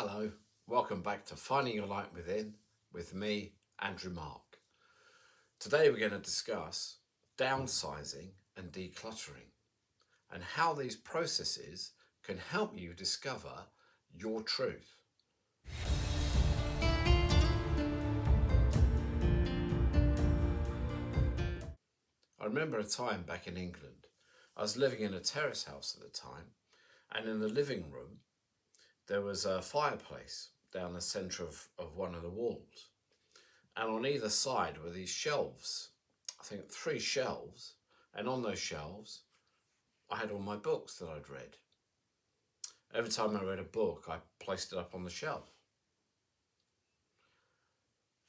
Hello, welcome back to Finding Your Light Within with me, Andrew Mark. Today we're going to discuss downsizing and decluttering and how these processes can help you discover your truth. I remember a time back in England. I was living in a terrace house at the time, and in the living room there was a fireplace down the centre of one of the walls. And on either side were these shelves, I think 3 shelves, and on those shelves I had all my books that I'd read. Every time I read a book, I placed it up on the shelf.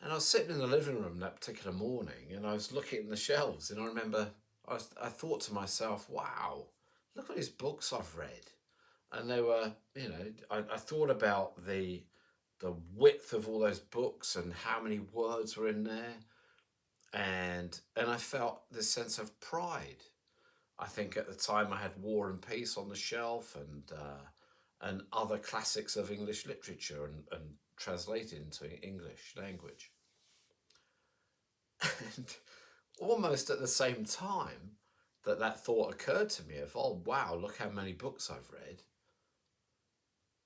And I was sitting in the living room that particular morning and I was looking at the shelves, and I remember I thought to myself, wow, look at these books I've read. And they were, I thought about the width of all those books and how many words were in there. And I felt this sense of pride. I think at the time I had War and Peace on the shelf, and other classics of English literature and translated into English language. And almost at the same time that thought occurred to me of, oh wow, look how many books I've read,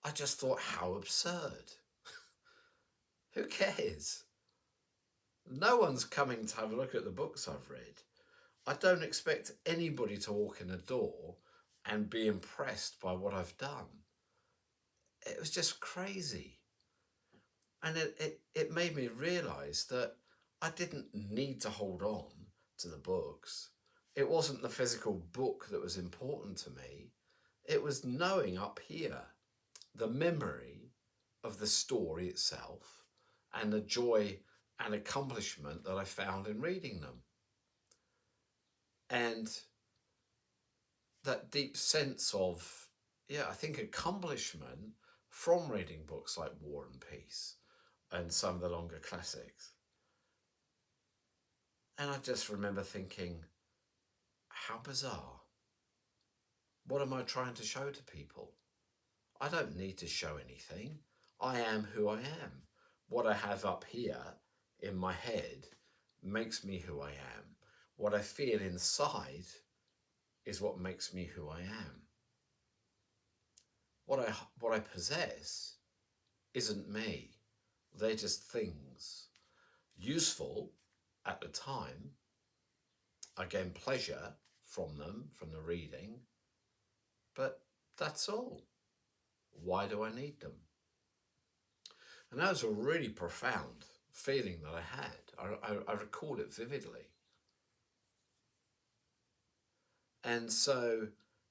I just thought, how absurd. Who cares? No one's coming to have a look at the books I've read. I don't expect anybody to walk in the door and be impressed by what I've done. It was just crazy. And it made me realise that I didn't need to hold on to the books. It wasn't the physical book that was important to me. It was knowing up here the memory of the story itself and the joy and accomplishment that I found in reading them. And that deep sense of, I think accomplishment from reading books like War and Peace and some of the longer classics. And I just remember thinking, how bizarre. What am I trying to show to people? I don't need to show anything. I am who I am. What I have up here in my head makes me who I am. What I feel inside is what makes me who I am. What I possess isn't me. They're just things. Useful at the time. I gain pleasure from them, from the reading. But that's all. Why do I need them? And that was a really profound feeling that I had. I recall it vividly. And so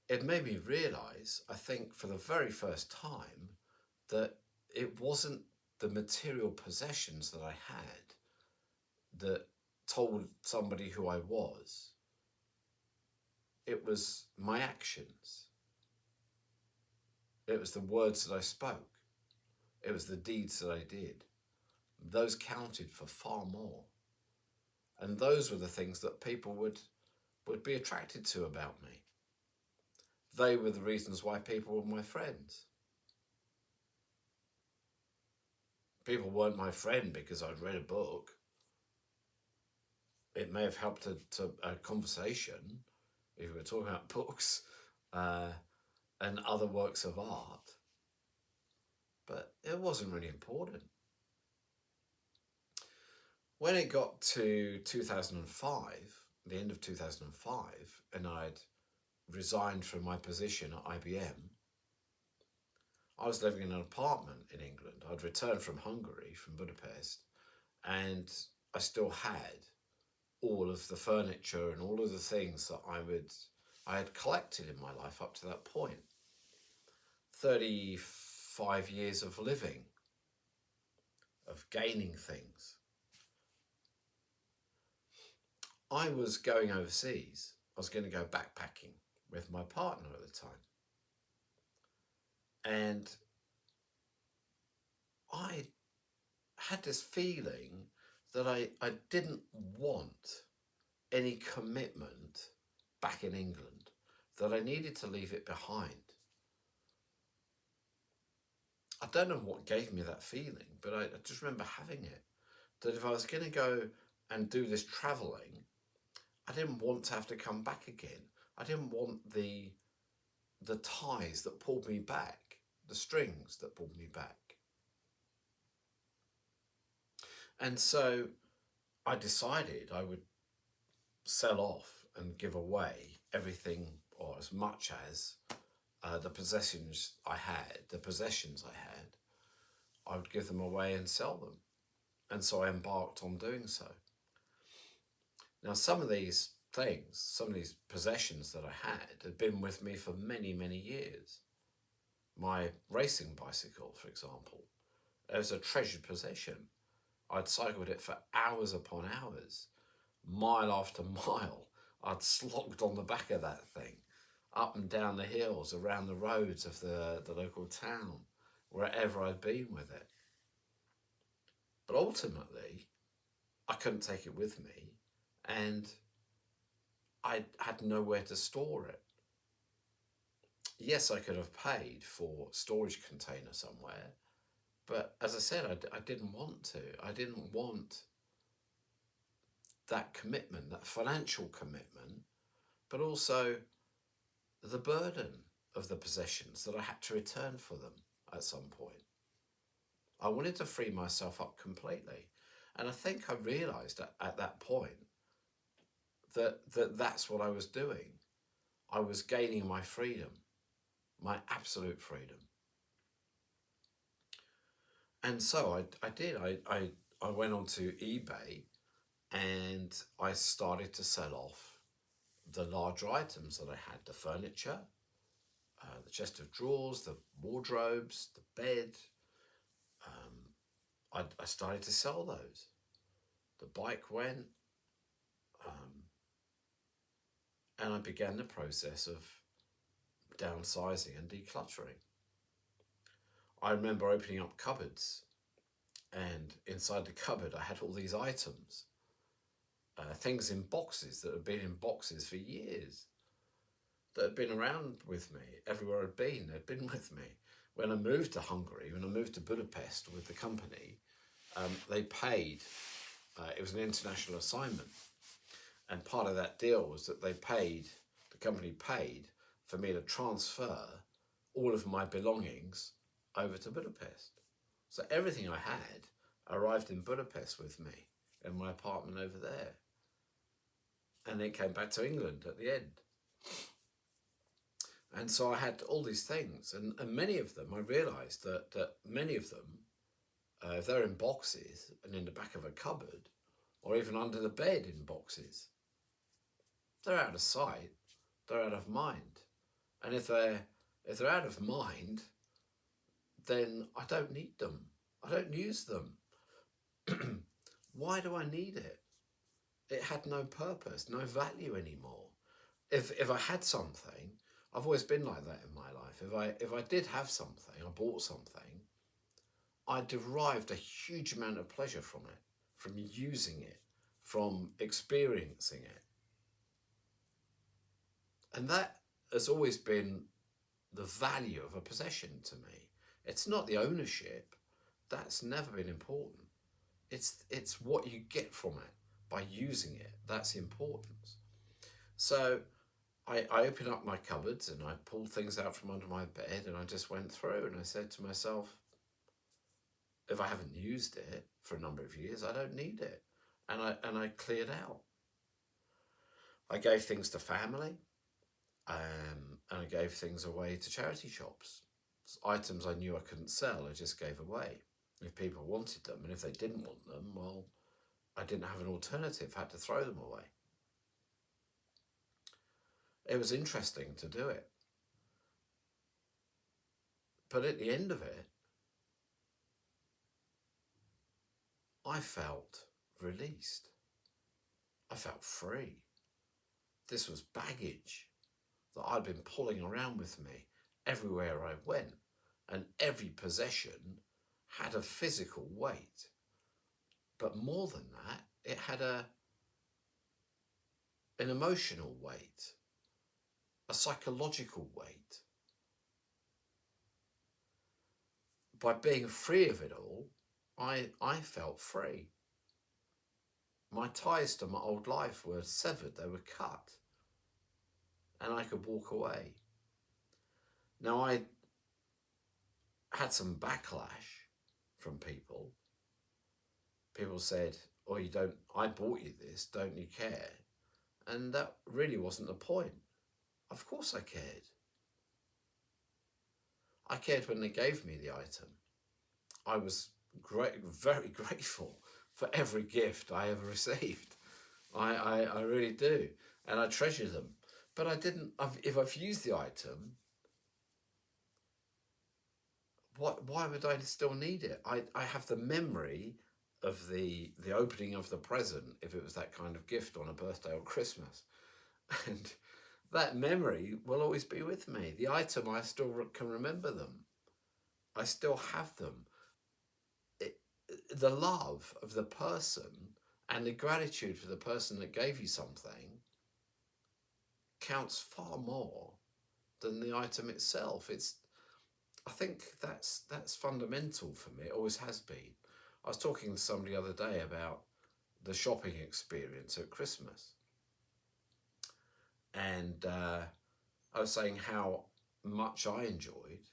it made me realize, I think for the very first time, that it wasn't the material possessions that I had that told somebody who I was. It was my actions. It was the words that I spoke. It was the deeds that I did. Those counted for far more. And those were the things that people would be attracted to about me. They were the reasons why people were my friends. People weren't my friend because I'd read a book. It may have helped to a conversation if we were talking about books and other works of art, but it wasn't really important. When it got to 2005, the end of 2005, and I'd resigned from my position at IBM, I was living in an apartment in England. I'd returned from Hungary, from Budapest, and I still had all of the furniture and all of the things that I had collected in my life up to that point. 35 years of living, of gaining things. I was going overseas. I was going to go backpacking with my partner at the time. And I had this feeling that I didn't want any commitment back in England, that I needed to leave it behind. I don't know what gave me that feeling, but I just remember having it. That if I was going to go and do this travelling, I didn't want to have to come back again. I didn't want the ties that pulled me back, the strings that pulled me back. And so I decided I would sell off and give away everything, or as much as the possessions I had, I would give them away and sell them. And so I embarked on doing so. Now, some of these things, some of these possessions that I had been with me for many, many years. My racing bicycle, for example, it was a treasured possession. I'd cycled it for hours upon hours, mile after mile. I'd slogged on the back of that thing, up and down the hills, around the roads of the local town, wherever I'd been with it. But ultimately, I couldn't take it with me, and I had nowhere to store it. Yes, I could have paid for a storage container somewhere, but as I said, I didn't want to. I didn't want that commitment, that financial commitment, but also the burden of the possessions that I had to return for them at some point. I wanted to free myself up completely. And I think I realised at that point that's what I was doing. I was gaining my freedom, my absolute freedom. And so I did. I went onto eBay and I started to sell off the larger items that I had, the furniture, the chest of drawers, the wardrobes, the bed. I started to sell those. The bike went, and I began the process of downsizing and decluttering. I remember opening up cupboards, and inside the cupboard I had all these items, things in boxes that had been in boxes for years, that had been around with me everywhere I'd been. They'd been with me. When I moved to Hungary, when I moved to Budapest with the company, they paid, it was an international assignment, and part of that deal was that the company paid for me to transfer all of my belongings over to Budapest. So everything I had arrived in Budapest with me in my apartment over there. And it came back to England at the end. And so I had all these things, and many of them, I realised that many of them, if they're in boxes and in the back of a cupboard, or even under the bed in boxes, they're out of sight, they're out of mind. And if they're out of mind, then I don't need them. I don't use them. Why do I need it? It had no purpose, no value anymore. If I had something, I've always been like that in my life. If I did have something, I bought something, I derived a huge amount of pleasure from it, from using it, from experiencing it. And that has always been the value of a possession to me. It's not the ownership. That's never been important. It's what you get from it by using it. That's the importance. So I opened up my cupboards and I pulled things out from under my bed, and I just went through and I said to myself, if I haven't used it for a number of years, I don't need it. And I cleared out. I gave things to family, and I gave things away to charity shops. Items I knew I couldn't sell, I just gave away. If people wanted them, and if they didn't want them, well, I didn't have an alternative, I had to throw them away. It was interesting to do it. But at the end of it, I felt released. I felt free. This was baggage that I'd been pulling around with me everywhere I went, and every possession had a physical weight. But more than that, it had an emotional weight, a psychological weight. by being free of it all, I felt free. My ties to my old life were severed, they were cut, and I could walk away. Now, I had some backlash from people. People said, "Oh, you don't, I bought you this, don't you care?" And that really wasn't the point. Of course I cared. I cared when they gave me the item. I was very grateful for every gift I ever received. I really do. And I treasure them. But if I've used the item, why would I still need it? I have the memory of the opening of the present, if it was that kind of gift on a birthday or Christmas. And that memory will always be with me. The item, I still can remember them. I still have them. The love of the person and the gratitude for the person that gave you something counts far more than the item itself. I think that's fundamental for me. It always has been. I was talking to somebody the other day about the shopping experience at Christmas, and I was saying how much I enjoyed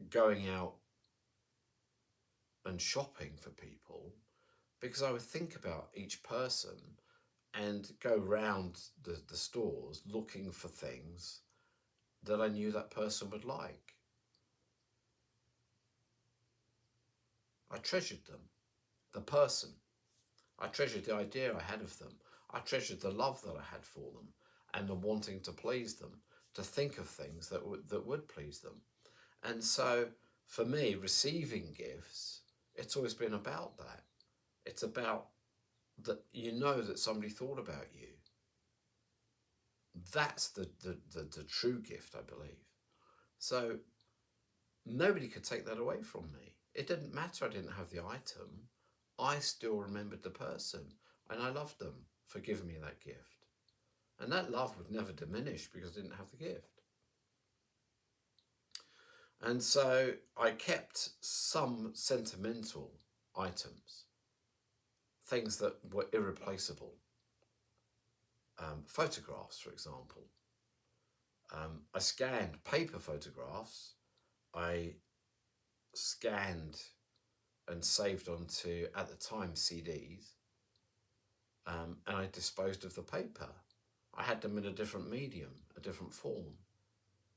going out and shopping for people, because I would think about each person and go round the stores looking for things that I knew that person would like. I treasured them, the person. I treasured the idea I had of them. I treasured the love that I had for them and the wanting to please them, to think of things that would please them. And so for me, receiving gifts, it's always been about that. It's about that that somebody thought about you. That's the true gift, I believe. So nobody could take that away from me. It didn't matter I didn't have the item. I still remembered the person, and I loved them for giving me that gift. And that love would never diminish because I didn't have the gift. And so I kept some sentimental items, things that were irreplaceable. Photographs, for example. I scanned paper photographs. I scanned and saved onto, at the time, CDs. And I disposed of the paper. I had them in a different medium, a different form.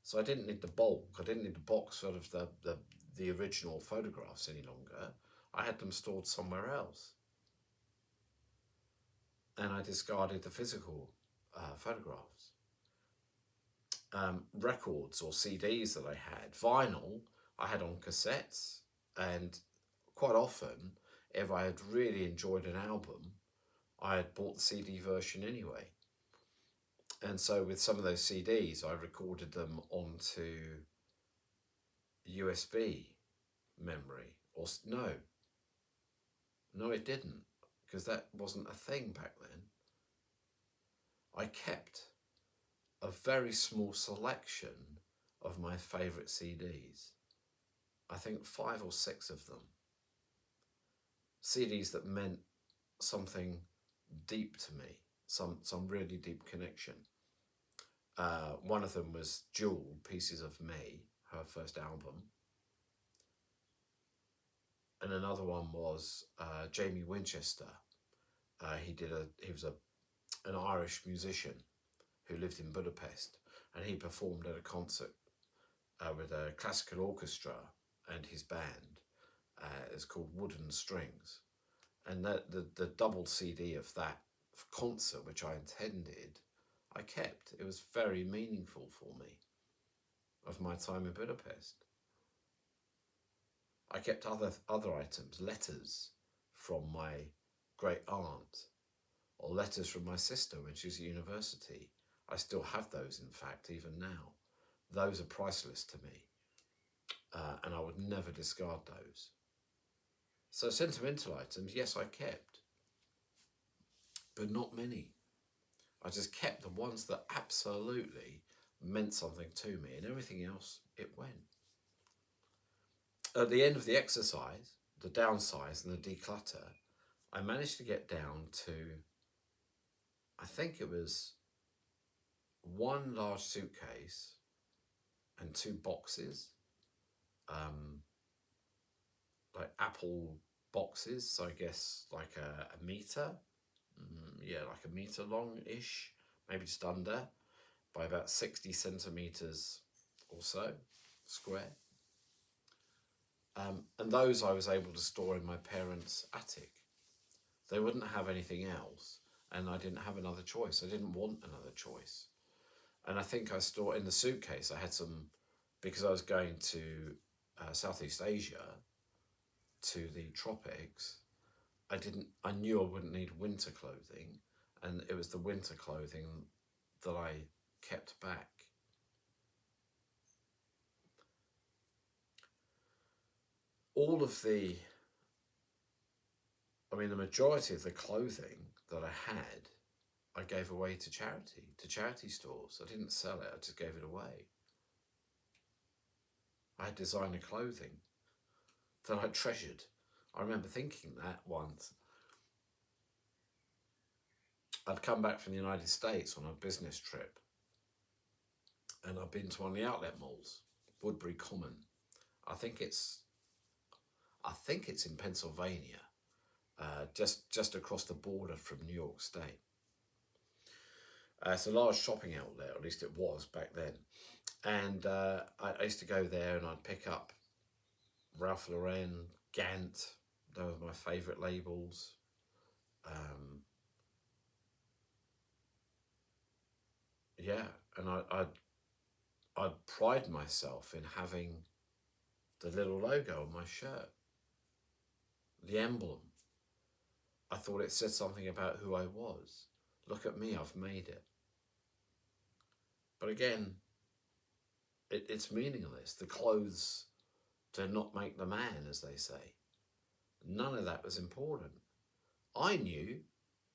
So I didn't need the bulk. I didn't need the box full of the original photographs any longer. I had them stored somewhere else. And I discarded the physical photographs. Records or CDs that I had. Vinyl, I had on cassettes. And quite often, if I had really enjoyed an album, I had bought the CD version anyway. And so with some of those CDs, I recorded them onto USB memory. Or no, it didn't, because that wasn't a thing back then. I kept a very small selection of my favourite CDs. I think 5 or 6 of them. CDs that meant something deep to me, some really deep connection. One of them was Jewel, Pieces of Me, her first album. And another one was Jamie Winchester. He was an Irish musician who lived in Budapest, and he performed at a concert with a classical orchestra and his band. It's called Wooden Strings. And the double CD of that concert, which I attended, I kept. It was very meaningful for me, of my time in Budapest. I kept other items, letters from my great aunt, or letters from my sister when she was at university. I still have those, in fact, even now. Those are priceless to me, and I would never discard those. So sentimental items, yes, I kept, but not many. I just kept the ones that absolutely meant something to me, and everything else, it went. at the end of the exercise, the downsize and the declutter, I managed to get down to, I think it was one large suitcase and two boxes, like Apple boxes. So I guess like a meter, yeah, like a meter long-ish, maybe just under, by about 60 centimeters or so square. And those I was able to store in my parents' attic. They wouldn't have anything else, and I didn't have another choice. I didn't want another choice. And I think I stored in the suitcase, I had some, because I was going to Southeast Asia, to the tropics. I knew I wouldn't need winter clothing, and it was the winter clothing that I kept back. All of the majority of the clothing that I had, I gave away to charity stores. I didn't sell it, I just gave it away. I had designer clothing that I treasured. I remember thinking that once. I'd come back from the United States on a business trip, and I'd been to one of the outlet malls, Woodbury Common. I think it's in Pennsylvania, just across the border from New York State. It's a large shopping outlet, or at least it was back then. And I used to go there and I'd pick up Ralph Lauren, Gant. They were my favourite labels. Yeah, and I'd pride myself in having the little logo on my shirt, the emblem. I thought it said something about who I was. Look at me, I've made it. But again, it's meaningless. The clothes do not make the man, as they say. None of that was important. I knew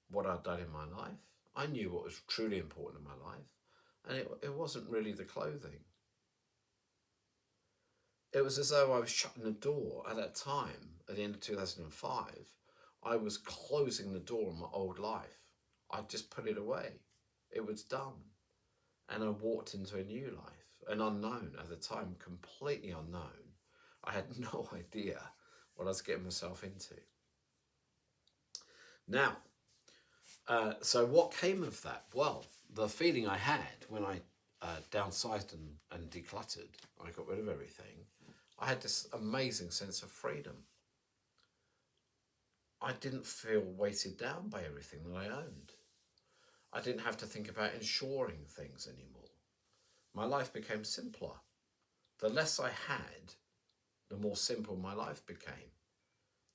what I'd done in my life. I knew what was truly important in my life. And it wasn't really the clothing. It was as though I was shutting the door at that time, at the end of 2005. I was closing the door on my old life. I'd just put it away. It was done. And I walked into a new life, an unknown at the time, completely unknown. I had no idea what I was getting myself into. Now, so what came of that? Well, the feeling I had when I downsized and decluttered, I got rid of everything, I had this amazing sense of freedom. I didn't feel weighted down by everything that I owned. I didn't have to think about insuring things anymore. My life became simpler. The less I had, the more simple my life became.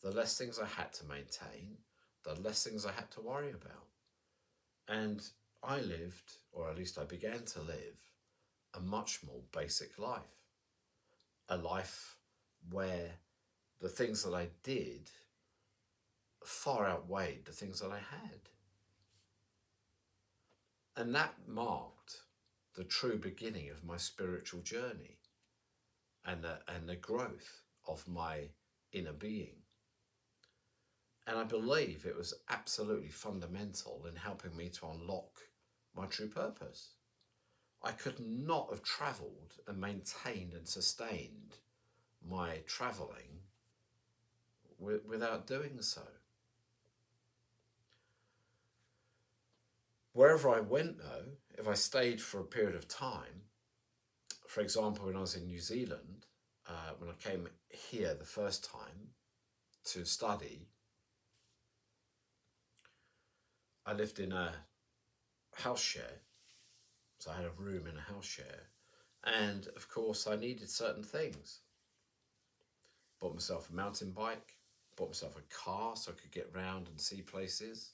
The less things I had to maintain, the less things I had to worry about. And I lived, or at least I began to live, a much more basic life. A life where the things that I did far outweighed the things that I had. And that marked the true beginning of my spiritual journey and the growth of my inner being. And I believe it was absolutely fundamental in helping me to unlock my true purpose. I could not have travelled and maintained and sustained my travelling without doing so. Wherever I went, though, if I stayed for a period of time, for example, when I was in New Zealand, when I came here the first time to study, I lived in a house share. So I had a room in a house share. And of course, I needed certain things. Bought myself a mountain bike, bought myself a car so I could get around and see places.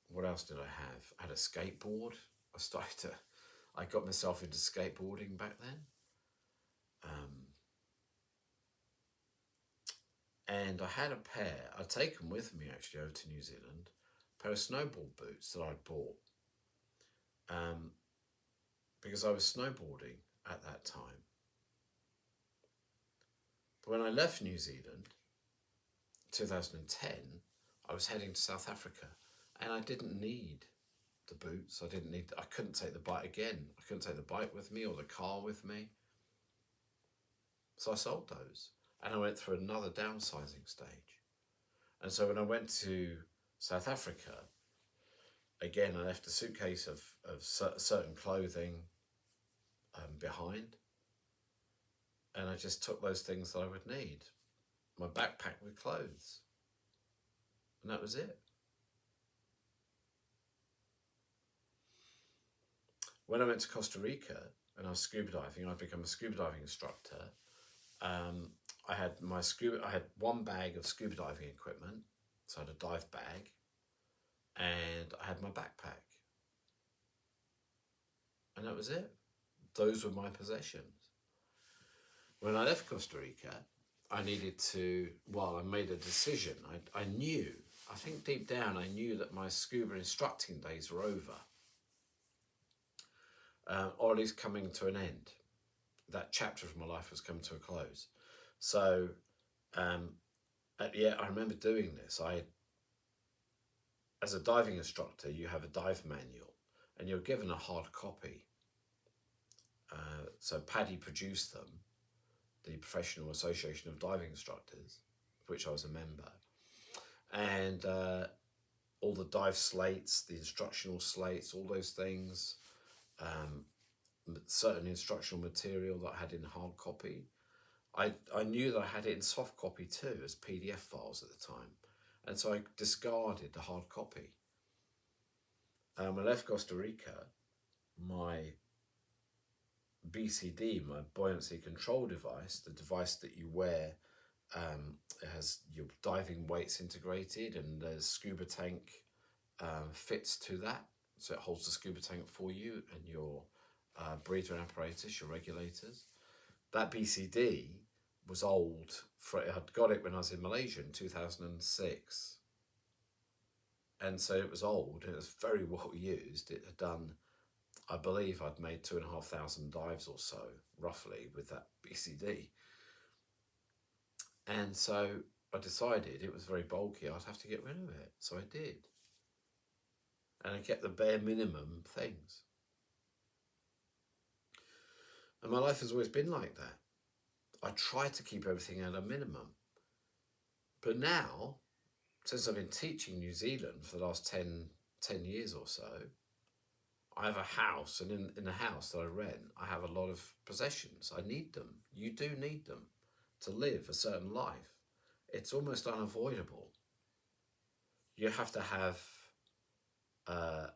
What else did I have? I had a skateboard. I got myself into skateboarding back then. And I had a pair, I'd taken with me actually over to New Zealand, a pair of snowboard boots that I'd bought. Because I was snowboarding at that time. When I left New Zealand, 2010, I was heading to South Africa, and I didn't need the boots. I couldn't take the bike again. I couldn't take the bike with me or the car with me. So I sold those, and I went through another downsizing stage. And so when I went to South Africa, again, I left a suitcase of certain clothing behind, and I just took those things that I would need. My backpack with clothes, and that was it. When I went to Costa Rica and I was scuba diving, I'd become a scuba diving instructor. I had one bag of scuba diving equipment, so I had a dive bag, and I had my backpack, and that was it. Those were my possessions. When I left Costa Rica, I made a decision. I knew, I think deep down, I knew that my scuba instructing days were over, or at least coming to an end. That chapter of my life was coming to a close. So, I remember doing this. As a diving instructor, you have a dive manual, and you're given a hard copy. So Paddy produced them, the Professional Association of Diving Instructors, of which I was a member, and all the dive slates, the instructional slates, all those things, certain instructional material that I had in hard copy. I knew that I had it in soft copy too, as PDF files at the time, and so I discarded the hard copy. When I left Costa Rica, my BCD, my buoyancy control device, the device that you wear, it has your diving weights integrated, and the scuba tank fits to that, so it holds the scuba tank for you and your breathing apparatus, your regulators. That BCD was old. I'd got it when I was in Malaysia in 2006, and so it was old, and it was very well used. It had done, I believe I'd made 2,500 dives or so, roughly, with that BCD. And so I decided it was very bulky, I'd have to get rid of it. So I did. And I kept the bare minimum things. And my life has always been like that. I try to keep everything at a minimum. But now, since I've been teaching New Zealand for the last 10 years or so, I have a house, and in the house that I rent, I have a lot of possessions. I need them. You do need them to live a certain life. It's almost unavoidable. You have to have, I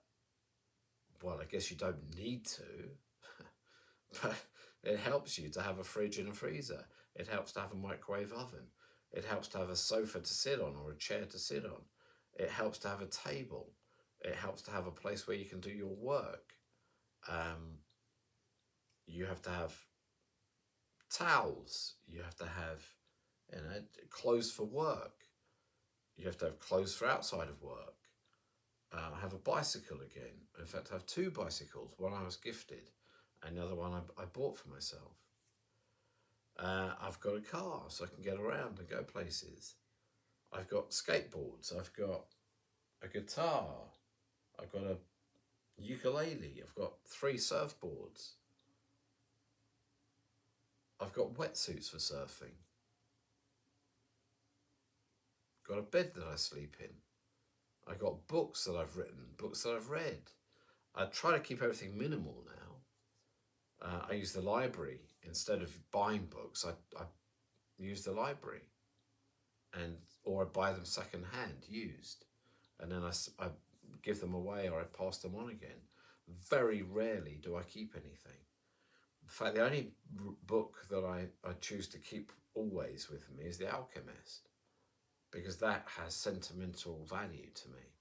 guess you don't need to, but it helps you to have a fridge and a freezer. It helps to have a microwave oven. It helps to have a sofa to sit on or a chair to sit on. It helps to have a table. It helps to have a place where you can do your work. You have to have towels. You have to have, clothes for work. You have to have clothes for outside of work. I have a bicycle again. In fact, I have two bicycles. One I was gifted, and the other one I bought for myself. I've got a car so I can get around and go places. I've got skateboards. I've got a guitar. I've got a ukulele. I've got 3 surfboards. I've got wetsuits for surfing. Got a bed that I sleep in. I've got books that I've written, books that I've read. I try to keep everything minimal now. I use the library. Instead of buying books, I use the library, or I buy them second hand, used, and then I give them away, or I pass them on again. Very rarely do I keep anything. In fact, the only book that I choose to keep always with me is The Alchemist, because that has sentimental value to me.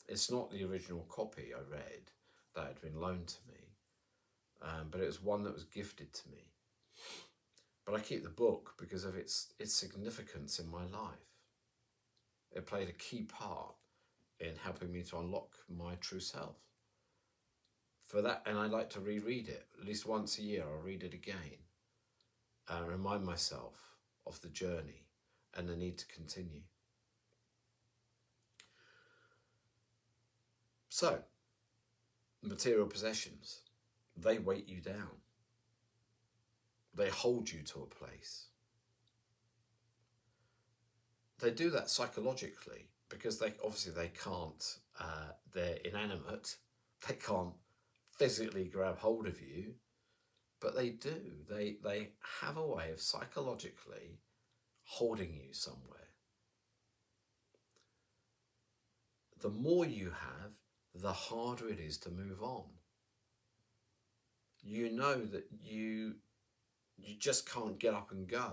It's not the original copy I read that had been loaned to me, but it was one that was gifted to me. But I keep the book because of its significance in my life. It played a key part in helping me to unlock my true self. For that, and I like to reread it. At least once a year, I'll read it again. Remind myself of the journey and the need to continue. So, material possessions, they weight you down. They hold you to a place. They do that psychologically because they can't, they're inanimate. They can't physically grab hold of you, but they do. They have a way of psychologically holding you somewhere. The more you have, the harder it is to move on. You know that you just can't get up and go.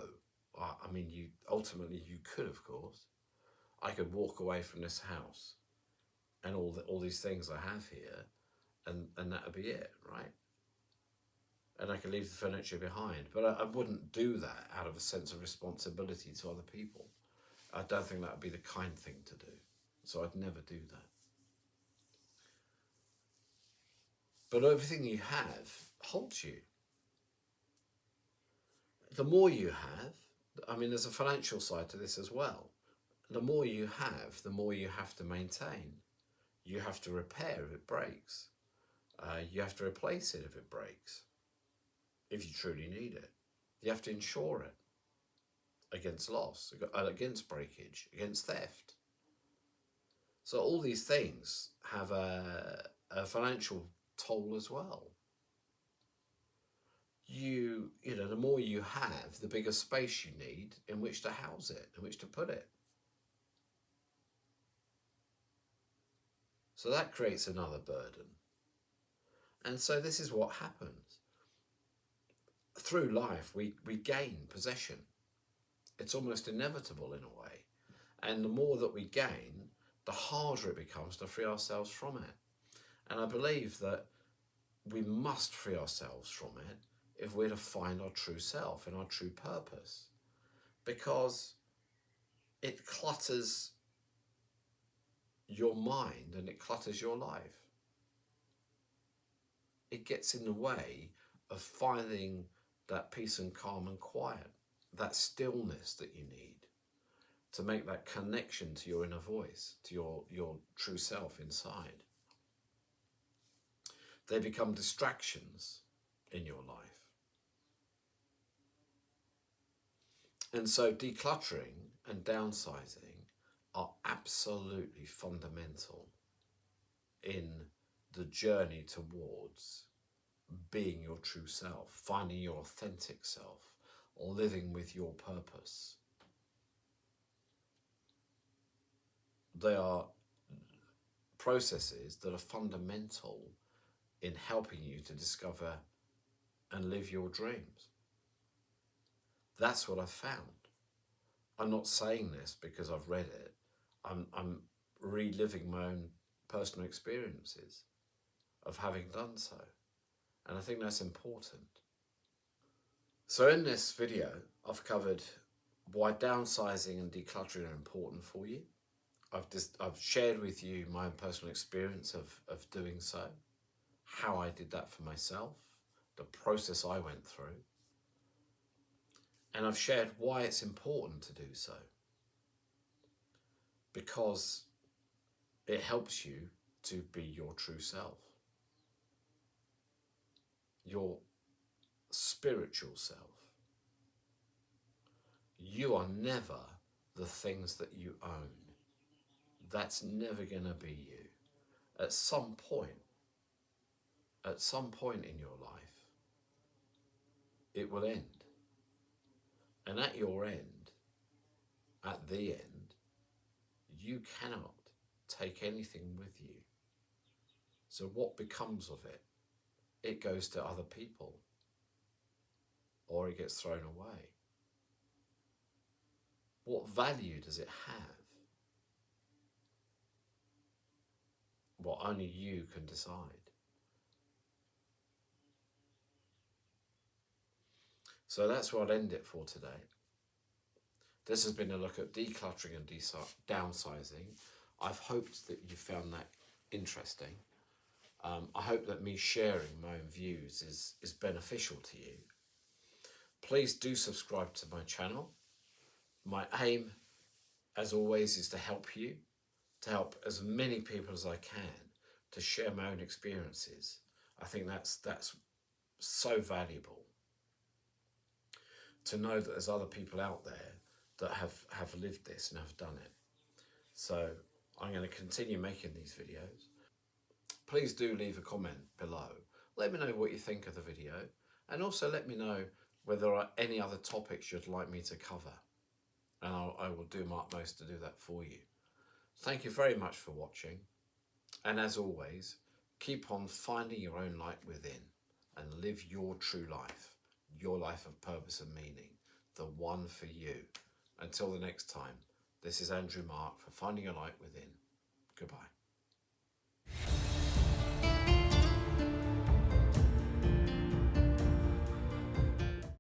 I mean, ultimately you could, of course. I could walk away from this house and all these things I have here, and that would be it, right? And I could leave the furniture behind, but I wouldn't do that out of a sense of responsibility to other people. I don't think that would be the kind thing to do, so I'd never do that. But everything you have holds you. The more you have, I mean, there's a financial side to this as well. The more you have, the more you have to maintain. You have to repair if it breaks. You have to replace it if it breaks, if you truly need it. You have to insure it against loss, against breakage, against theft. So all these things have a financial toll as well. You know, the more you have, the bigger space you need in which to house it, in which to put it. So that creates another burden. And so this is what happens. Through life, we gain possession. It's almost inevitable in a way. And the more that we gain, the harder it becomes to free ourselves from it. And I believe that we must free ourselves from it if we're to find our true self and our true purpose. Because it clutters your mind and it clutters your life. It gets in the way of finding that peace and calm and quiet, that stillness that you need to make that connection to your inner voice, to your true self inside. They become distractions in your life. And so decluttering and downsizing are absolutely fundamental in the journey towards being your true self, finding your authentic self, living with your purpose. They are processes that are fundamental in helping you to discover and live your dreams. That's what I've found. I'm not saying this because I've read it. I'm reliving my own personal experiences of having done so. And I think that's important. So in this video, I've covered why downsizing and decluttering are important for you. I've shared with you my own personal experience of doing so, how I did that for myself, the process I went through. And I've shared why it's important to do so. Because it helps you to be your true self. Your spiritual self. You are never the things that you own. That's never going to be you. At some point in your life, it will end. And at your end, at the end, you cannot take anything with you. So what becomes of it? It goes to other people, or it gets thrown away. What value does it have? Well, only you can decide. So that's where I'll end it for today. This has been a look at decluttering and downsizing. I've hoped that you found that interesting. I hope that me sharing my own views is beneficial to you. Please do subscribe to my channel. My aim, as always, is to help you, to help as many people as I can, to share my own experiences. I think that's so valuable, to know that there's other people out there that have lived this and have done it. So I'm going to continue making these videos. Please do leave a comment below. Let me know what you think of the video, and also let me know whether there are any other topics you'd like me to cover, and I will do my utmost to do that for you. Thank you very much for watching, and as always, keep on finding your own light within and live your true life, your life of purpose and meaning, the one for you. Until the next time, this is Andrew Mark for Finding Your Light Within. Goodbye.